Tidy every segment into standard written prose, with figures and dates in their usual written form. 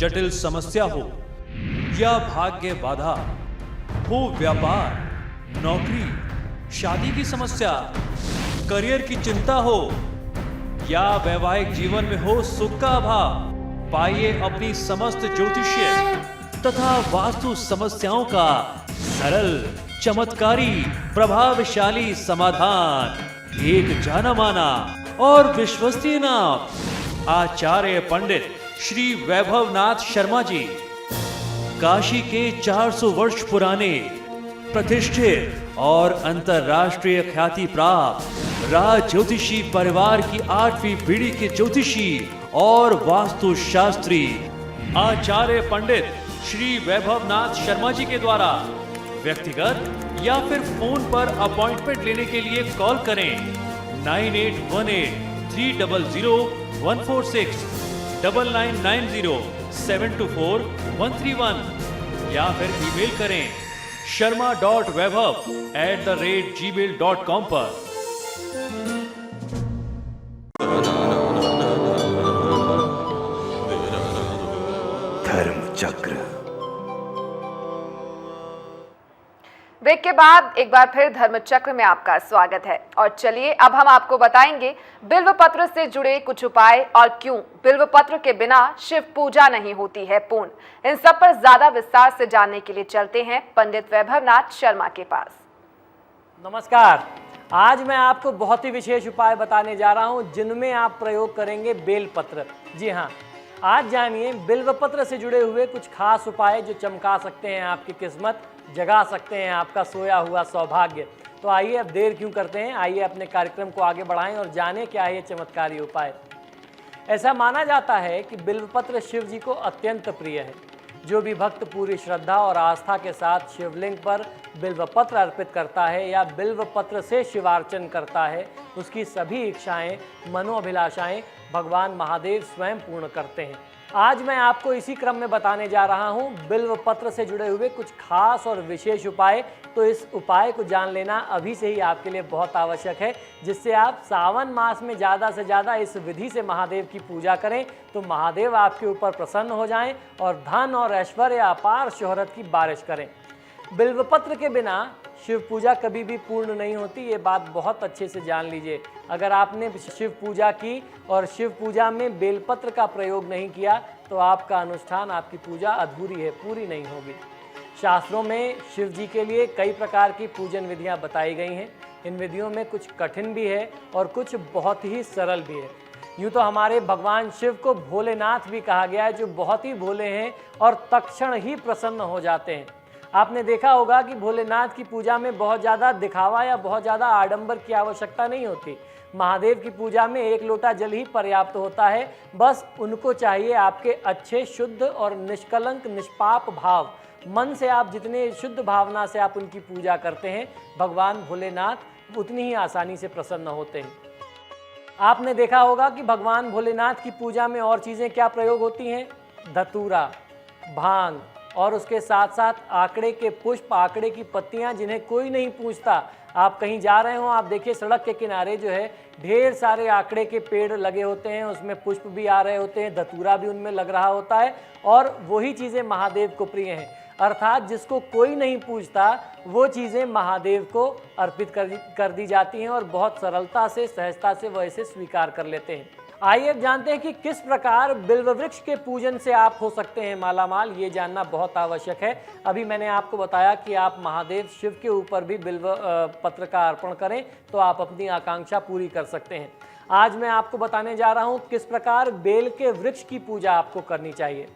जटिल समस्या हो या भाग्य बाधा, हो व्यापार, नौकरी, शादी की समस्या, करियर की चिंता हो या वैवाहिक जीवन में हो सुख का अभाव, पाइए अपनी समस्त ज्योतिषीय तथा वास्तु समस्याओं का सरल, चमत्कारी, प्रभावशाली समाधान। एक जाना माना और विश्वसनीय नाम, आचार्य पंडित श्री वैभवनाथ शर्मा जी, काशी के 400 वर्ष पुराने प्रतिष्ठित और अंतरराष्ट्रीय ख्याति प्राप्त राज ज्योतिषी परिवार की 8वीं पीढ़ी के ज्योतिषी और वास्तु शास्त्री आचार्य पंडित श्री वैभवनाथ शर्मा जी के द्वारा व्यक्तिगत या फिर फोन पर अपॉइंटमेंट लेने के लिए कॉल करें 9818300146, 9990724131 या फिर ईमेल करें sharma.vaibhav@gmail.com पर। धर्म चक्र। ब्रेक के बाद एक बार फिर धर्म चक्र में आपका स्वागत है। और चलिए अब हम आपको बताएंगे बिल्व पत्र से जुड़े कुछ उपाय और क्यों बिल्व पत्र के बिना शिव पूजा नहीं होती है पूर्ण। इन सब पर ज्यादा विस्तार से जानने के लिए चलते हैं पंडित वैभवनाथ शर्मा के पास। नमस्कार। आज मैं आपको बहुत ही विशेष उपाय बताने जा रहा हूं जिनमें आप प्रयोग करेंगे बेलपत्र। जी हाँ, आज जानिए बिल्व पत्र से जुड़े हुए कुछ खास उपाय जो चमका सकते हैं आपकी किस्मत, जगा सकते हैं आपका सोया हुआ सौभाग्य। तो आइए अब देर क्यों करते हैं, आइए अपने कार्यक्रम को आगे बढ़ाएं और जानें क्या है ये चमत्कारी उपाय। ऐसा माना जाता है कि बिल्वपत्र शिव जी को अत्यंत प्रिय है। जो भी भक्त पूरी श्रद्धा और आस्था के साथ शिवलिंग पर बिल्वपत्र अर्पित करता है या बिल्वपत्र से शिवार्चन करता है, उसकी सभी इच्छाएं, मनोअभिलाषाएं भगवान महादेव स्वयं पूर्ण करते हैं। आज मैं आपको इसी क्रम में बताने जा रहा हूं बिल्व पत्र से जुड़े हुए कुछ खास और विशेष उपाय। तो इस उपाय को जान लेना अभी से ही आपके लिए बहुत आवश्यक है, जिससे आप सावन मास में ज़्यादा से ज़्यादा इस विधि से महादेव की पूजा करें तो महादेव आपके ऊपर प्रसन्न हो जाएं और धन और ऐश्वर्य, अपार शोहरत की बारिश करें। बिल्वपत्र के बिना शिव पूजा कभी भी पूर्ण नहीं होती, ये बात बहुत अच्छे से जान लीजिए। अगर आपने शिव पूजा की और शिव पूजा में बेलपत्र का प्रयोग नहीं किया तो आपका अनुष्ठान, आपकी पूजा अधूरी है, पूरी नहीं होगी। शास्त्रों में शिव जी के लिए कई प्रकार की पूजन विधियां बताई गई हैं। इन विधियों में कुछ कठिन भी है और कुछ बहुत ही सरल भी है। यूँ तो हमारे भगवान शिव को भोलेनाथ भी कहा गया है, जो बहुत ही भोले हैं और तत्क्षण ही प्रसन्न हो जाते हैं। आपने देखा होगा कि भोलेनाथ की पूजा में बहुत ज़्यादा दिखावा या बहुत ज़्यादा आडंबर की आवश्यकता नहीं होती। महादेव की पूजा में एक लोटा जल ही पर्याप्त होता है। बस उनको चाहिए आपके अच्छे, शुद्ध और निष्कलंक, निष्पाप भाव। मन से आप जितने शुद्ध भावना से आप उनकी पूजा करते हैं, भगवान भोलेनाथ उतनी ही आसानी से प्रसन्न होते हैं। आपने देखा होगा कि भगवान भोलेनाथ की पूजा में और चीज़ें क्या प्रयोग होती हैं? धतूरा, भांग और उसके साथ साथ आकड़े के पुष्प, आकड़े की पत्तियां, जिन्हें कोई नहीं पूछता। आप कहीं जा रहे हो, आप देखिए सड़क के किनारे जो है ढेर सारे आकड़े के पेड़ लगे होते हैं, उसमें पुष्प भी आ रहे होते हैं, धतूरा भी उनमें लग रहा होता है और वही चीज़ें महादेव को प्रिय हैं। अर्थात जिसको कोई नहीं पूछता वो चीज़ें महादेव को अर्पित कर दी जाती हैं और बहुत सरलता से, सहजता से वह इसे स्वीकार कर लेते हैं। आइए अब जानते हैं कि किस प्रकार बिल्व वृक्ष के पूजन से आप हो सकते हैं मालामाल। ये जानना बहुत आवश्यक है। अभी मैंने आपको बताया कि आप महादेव शिव के ऊपर भी बिल्व पत्र का अर्पण करें तो आप अपनी आकांक्षा पूरी कर सकते हैं। आज मैं आपको बताने जा रहा हूँ किस प्रकार बेल के वृक्ष की पूजा आपको करनी चाहिए।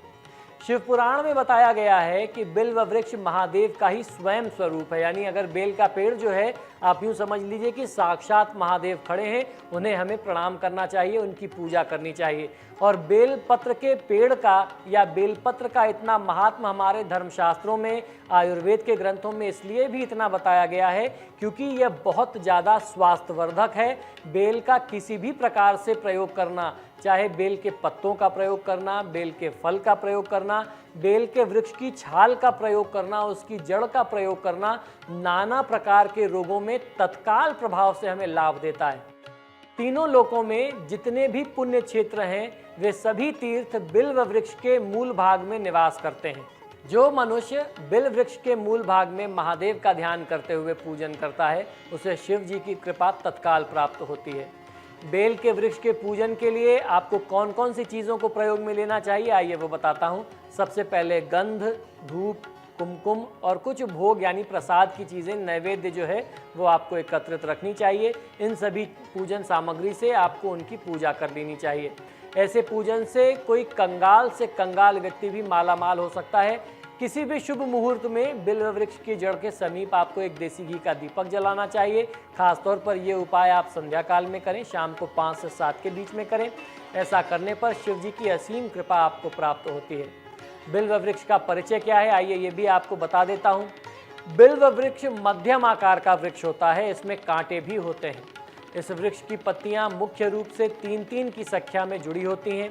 शिव पुराण में बताया गया है कि बिल्व वृक्ष महादेव का ही स्वयं स्वरूप है। यानी अगर बेल का पेड़ जो है, आप यूँ समझ लीजिए कि साक्षात महादेव खड़े हैं, उन्हें हमें प्रणाम करना चाहिए, उनकी पूजा करनी चाहिए। और बेल पत्र के पेड़ का या बेलपत्र का इतना महात्मा हमारे धर्मशास्त्रों में, आयुर्वेद के ग्रंथों में इसलिए भी इतना बताया गया है क्योंकि यह बहुत ज़्यादा स्वास्थ्यवर्धक है। बेल का किसी भी प्रकार से प्रयोग करना, चाहे बेल के पत्तों का प्रयोग करना, बेल के फल का प्रयोग करना, बेल के वृक्ष की छाल का प्रयोग करना, उसकी जड़ का प्रयोग करना, नाना प्रकार के रोगों में तत्काल प्रभाव से हमें लाभ देता है। तीनों लोकों में जितने भी पुण्य क्षेत्र हैं वे सभी तीर्थ बिल्व वृक्ष के मूल भाग में निवास करते हैं। जो मनुष्य बिल्व वृक्ष के मूल भाग में महादेव का ध्यान करते हुए पूजन करता है उसे शिव जी की कृपा तत्काल प्राप्त होती है। बेल के वृक्ष के पूजन के लिए आपको कौन कौन सी चीज़ों को प्रयोग में लेना चाहिए, आइए वो बताता हूँ। सबसे पहले गंध, धूप, कुमकुम और कुछ भोग यानी प्रसाद की चीज़ें, नैवेद्य जो है वो आपको एकत्रित रखनी चाहिए। इन सभी पूजन सामग्री से आपको उनकी पूजा कर लेनी चाहिए। ऐसे पूजन से कोई कंगाल से कंगाल व्यक्ति भी मालामाल हो सकता है। किसी भी शुभ मुहूर्त में बिल्व वृक्ष की जड़ के समीप आपको एक देसी घी का दीपक जलाना चाहिए। खासतौर पर ये उपाय आप संध्या काल में करें, शाम को 5 से 7 के बीच में करें। ऐसा करने पर शिव जी की असीम कृपा आपको प्राप्त होती है। बिल्व वृक्ष का परिचय क्या है, आइए ये भी आपको बता देता हूँ। बिल्व वृक्ष मध्यम आकार का वृक्ष होता है, इसमें कांटे भी होते हैं। इस वृक्ष की पत्तियां मुख्य रूप से 3-3 की संख्या में जुड़ी होती हैं।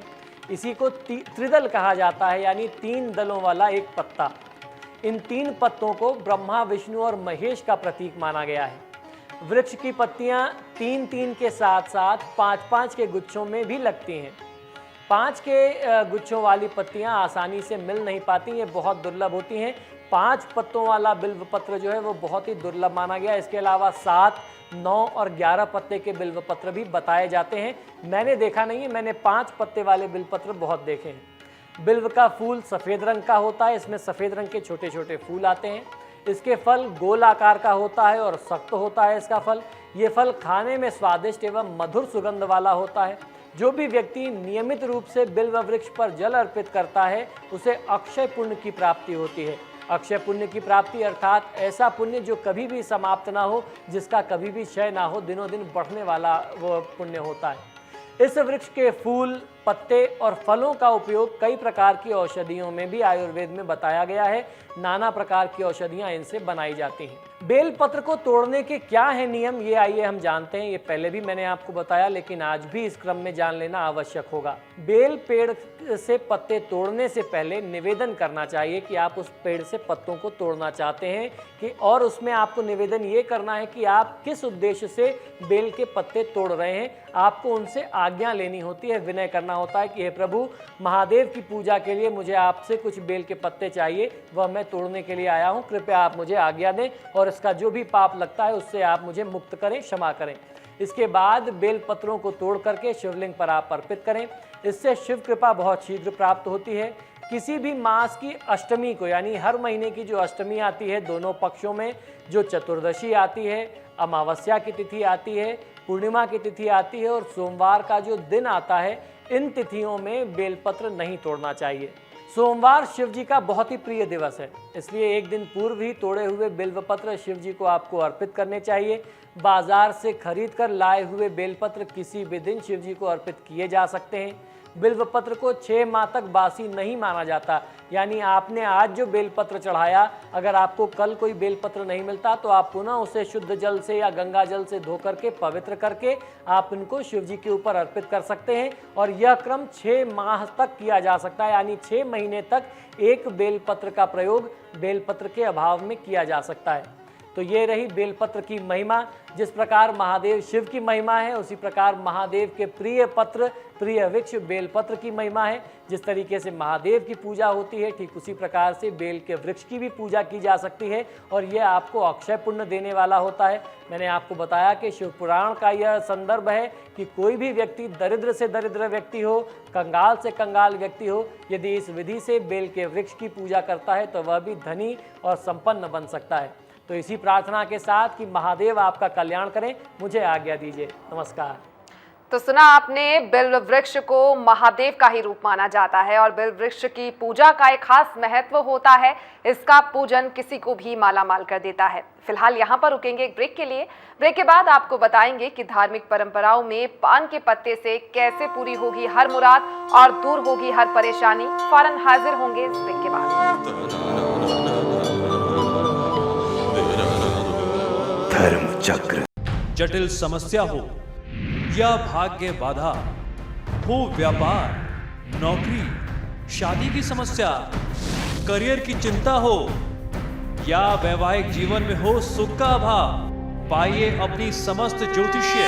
इसी को त्रिदल कहा जाता है, यानी 3 दलों वाला एक पत्ता। इन 3 पत्तों को ब्रह्मा, विष्णु और महेश का प्रतीक माना गया है। वृक्ष की पत्तियां 3-3 के साथ साथ 5-5 के गुच्छों में भी लगती हैं। 5 के गुच्छों वाली पत्तियां आसानी से मिल नहीं पाती, ये बहुत दुर्लभ होती हैं। 5 पत्तों वाला बिल्व पत्र जो है वो बहुत ही दुर्लभ माना गया। इसके अलावा 7, 9 और 11 पत्ते के बिल्व पत्र भी बताए जाते हैं। मैंने देखा नहीं है, मैंने 5 पत्ते वाले बिल्व पत्र बहुत देखे हैं। बिल्व का फूल सफ़ेद रंग का होता है, इसमें सफ़ेद रंग के छोटे छोटे फूल आते हैं। इसके फल गोल आकार का होता है और सख्त होता है इसका फल। ये फल खाने में स्वादिष्ट एवं मधुर सुगंध वाला होता है। जो भी व्यक्ति नियमित रूप से बिल्व वृक्ष पर जल अर्पित करता है उसे अक्षय पुण्य की प्राप्ति होती है। अक्षय पुण्य की प्राप्ति अर्थात ऐसा पुण्य जो कभी भी समाप्त ना हो, जिसका कभी भी क्षय ना हो, दिनों दिन बढ़ने वाला वो पुण्य होता है। इस वृक्ष के फूल, पत्ते और फलों का उपयोग कई प्रकार की औषधियों में भी आयुर्वेद में बताया गया है। नाना प्रकार की औषधियां इनसे बनाई जाती हैं। बेल पत्र को तोड़ने के क्या है नियम, ये आइए हम जानते हैं। ये पहले भी मैंने आपको बताया, लेकिन आज भी इस क्रम में जान लेना आवश्यक होगा। बेल पेड़ से पत्ते तोड़ने से पहले निवेदन करना चाहिए कि आप उस पेड़ से पत्तों को तोड़ना चाहते हैं और उसमें आपको निवेदन ये करना है कि आप किस उद्देश्य से बेल के पत्ते तोड़ रहे हैं। आपको उनसे आज्ञा लेनी होती है, विनय करना होता है कि हे प्रभु, महादेव की पूजा के लिए मुझे आपसे कुछ बेल के पत्ते चाहिए, वह मैं तोड़ने के लिए आया हूँ, कृपया आप मुझे आज्ञा दें और इसका जो भी पाप लगता है उससे आप मुझे मुक्त करें, क्षमा करें। इसके बाद बेल पत्रों को तोड़ करके शिवलिंग पर आप अर्पित करें। इससे शिव कृपा बहुत शीघ्र प्राप्त होती है। किसी भी मास की अष्टमी को, यानी हर महीने की जो अष्टमी आती है दोनों पक्षों में, जो चतुर्दशी आती है, अमावस्या की तिथि आती है, पूर्णिमा की तिथि आती है और सोमवार का जो दिन आता है, इन तिथियों में बेलपत्र नहीं तोड़ना चाहिए। सोमवार शिव जी का बहुत ही प्रिय दिवस है, इसलिए एक दिन पूर्व ही तोड़े हुए बेलपत्र शिव जी को आपको अर्पित करने चाहिए। बाजार से खरीद कर लाए हुए बेलपत्र किसी भी दिन शिव जी को अर्पित किए जा सकते हैं। बिल्वपत्र को 6 माह तक बासी नहीं माना जाता, यानी आपने आज जो बेलपत्र चढ़ाया, अगर आपको कल कोई बेलपत्र नहीं मिलता तो आप पुनः उसे शुद्ध जल से या गंगा जल से धो करके पवित्र करके आप इनको शिव जी के ऊपर अर्पित कर सकते हैं। और यह क्रम 6 माह तक किया जा सकता है, यानी 6 महीने तक एक बेलपत्र का प्रयोग बेलपत्र के अभाव में किया जा सकता है। तो ये रही बेलपत्र की महिमा। जिस प्रकार महादेव शिव की महिमा है, उसी प्रकार महादेव के प्रिय पत्र, प्रिय वृक्ष बेलपत्र की महिमा है। जिस तरीके से महादेव की पूजा होती है, ठीक उसी प्रकार से बेल के वृक्ष की भी पूजा की जा सकती है और यह आपको अक्षय पुण्य देने वाला होता है। मैंने आपको बताया कि शिव पुराण का यह संदर्भ है कि कोई भी व्यक्ति दरिद्र से दरिद्र व्यक्ति हो, कंगाल से कंगाल व्यक्ति हो, यदि इस विधि से बेल के वृक्ष की पूजा करता है तो वह भी धनी और संपन्न बन सकता है। तो इसी प्रार्थना के साथ कि महादेव आपका कल्याण करें, मुझे आज्ञा दीजिए। नमस्कार। तो सुना आपने, बिल्व वृक्ष को महादेव का ही रूप माना जाता है और बिल्व वृक्ष की पूजा का एक खास महत्व होता है। इसका पूजन किसी को भी मालामाल कर देता है। फिलहाल यहाँ पर रुकेंगे एक ब्रेक के लिए। ब्रेक के बाद आपको बताएंगे कि धार्मिक परंपराओं में पान के पत्ते से कैसे पूरी होगी हर मुराद और दूर होगी हर परेशानी। फौरन हाजिर होंगे इस ब्रेक के बाद। धर्म चक्र। जटिल समस्या हो या भाग्य बाधा हो, व्यापार, नौकरी, शादी की समस्या, करियर की चिंता हो या वैवाहिक जीवन में हो सुख का अभाव, पाइए अपनी समस्त ज्योतिषीय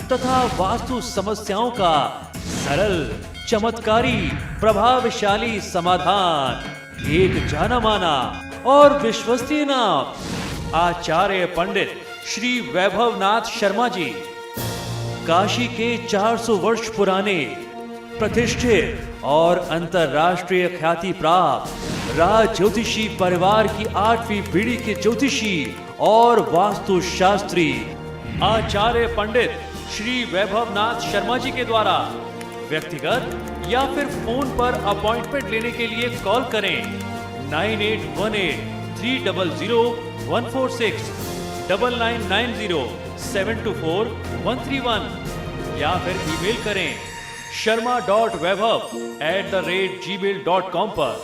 तथा वास्तु समस्याओं का सरल, चमत्कारी, प्रभावशाली समाधान। एक जाना माना और विश्वसनीय नाम, आचार्य पंडित श्री वैभवनाथ शर्मा जी। काशी के 400 वर्ष पुराने, प्रतिष्ठित और अंतरराष्ट्रीय ख्याति प्राप्त राज ज्योतिषी परिवार की 8वीं पीढ़ी के ज्योतिषी और वास्तुशास्त्री आचार्य पंडित श्री वैभवनाथ शर्मा जी के द्वारा व्यक्तिगत या फिर फोन पर अपॉइंटमेंट लेने के लिए कॉल करें 9818-300-146, 9990-724-131 या फिर ईमेल करें sharma.vaibhav@gmail.com पर।